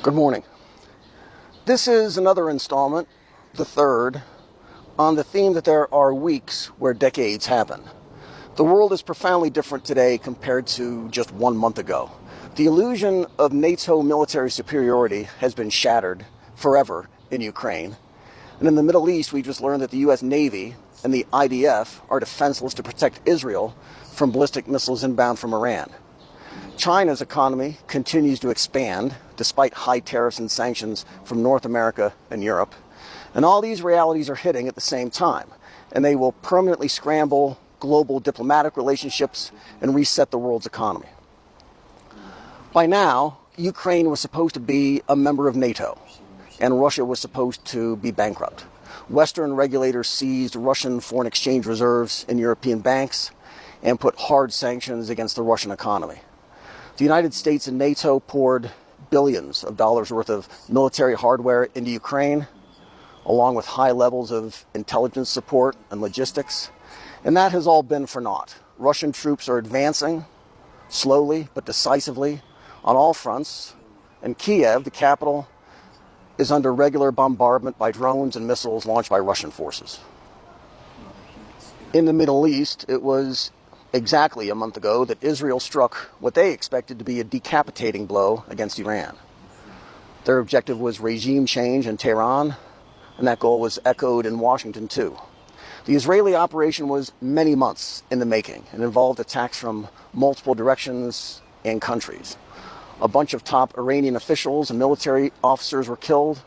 Good morning. This is another installment, the third, on the theme that there are weeks where decades happen. The world is profoundly different today compared to just 1 month ago. The illusion of NATO military superiority has been shattered forever in Ukraine. And in the Middle East, we just learned that the U.S. Navy and the IDF are defenseless to protect Israel from ballistic missiles inbound from Iran. China's economy continues to expand despite high tariffs and sanctions from North America and Europe. And all these realities are hitting at the same time, and they will permanently scramble global diplomatic relationships and reset the world's economy. By now, Ukraine was supposed to be a member of NATO, and Russia was supposed to be bankrupt. Western regulators seized Russian foreign exchange reserves in European banks and put hard sanctions against the Russian economy. The United States and NATO poured billions of dollars worth of military hardware into Ukraine, along with high levels of intelligence support and logistics, and that has all been for naught. Russian troops are advancing, slowly but decisively, on all fronts, and Kiev, the capital, is under regular bombardment by drones and missiles launched by Russian forces. In the Middle East, it was exactly a month ago that Israel struck what they expected to be a decapitating blow against Iran. Their objective was regime change in Tehran, and that goal was echoed in Washington too. The Israeli operation was many months in the making and involved attacks from multiple directions and countries. A bunch of top Iranian officials and military officers were killed,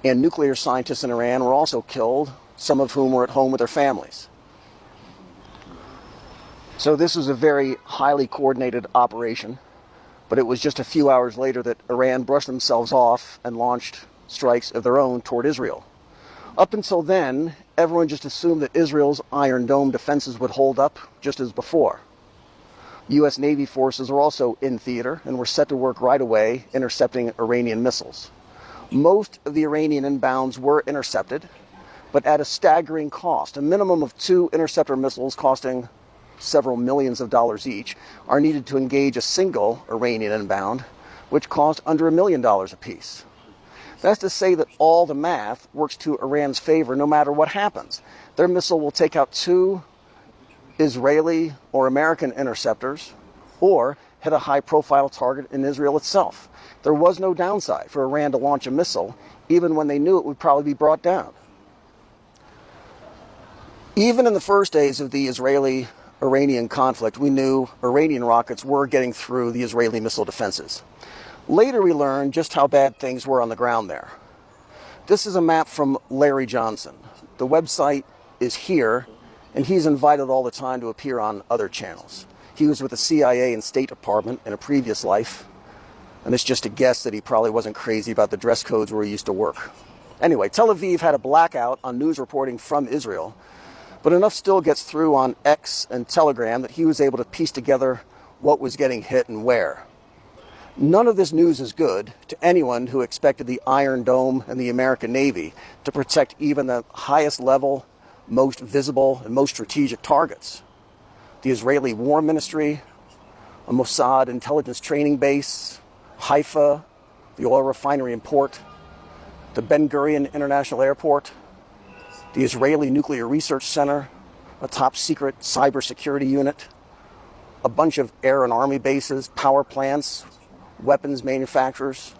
and nuclear scientists in Iran were also killed, some of whom were at home with their families. So this was a very highly coordinated operation, but it was just a few hours later that Iran brushed themselves off and launched strikes of their own toward Israel. Up until then, everyone just assumed that Israel's Iron Dome defenses would hold up just as before. U.S. Navy forces are also in theater and were set to work right away intercepting Iranian missiles. Most of the Iranian inbounds were intercepted, but at a staggering cost. A minimum of 2 interceptor missiles costing several millions of dollars each are needed to engage a single Iranian inbound, which cost under $1 million apiece. That's to say that all the math works to Iran's favor no matter what happens. Their missile will take out 2 Israeli or American interceptors or hit a high-profile target in Israel itself. There was no downside for Iran to launch a missile, even when they knew it would probably be brought down. Even in the first days of the Israeli-Iranian conflict, we knew Iranian rockets were getting through the Israeli missile defenses. Later we learned just how bad things were on the ground there. This is a map from Larry Johnson. The website is here, and he's invited all the time to appear on other channels. He was with the CIA and State Department in a previous life, and it's just a guess that he probably wasn't crazy about the dress codes where he used to work. Anyway, Tel Aviv had a blackout on news reporting from Israel, but enough still gets through on X and Telegram that he was able to piece together what was getting hit and where. None of this news is good to anyone who expected the Iron Dome and the American Navy to protect even the highest level, most visible, and most strategic targets. The Israeli War Ministry, a Mossad intelligence training base, Haifa, the oil refinery and port, the Ben Gurion International Airport, the Israeli Nuclear Research Center, a top-secret cybersecurity unit, a bunch of air and army bases, power plants, weapons manufacturers,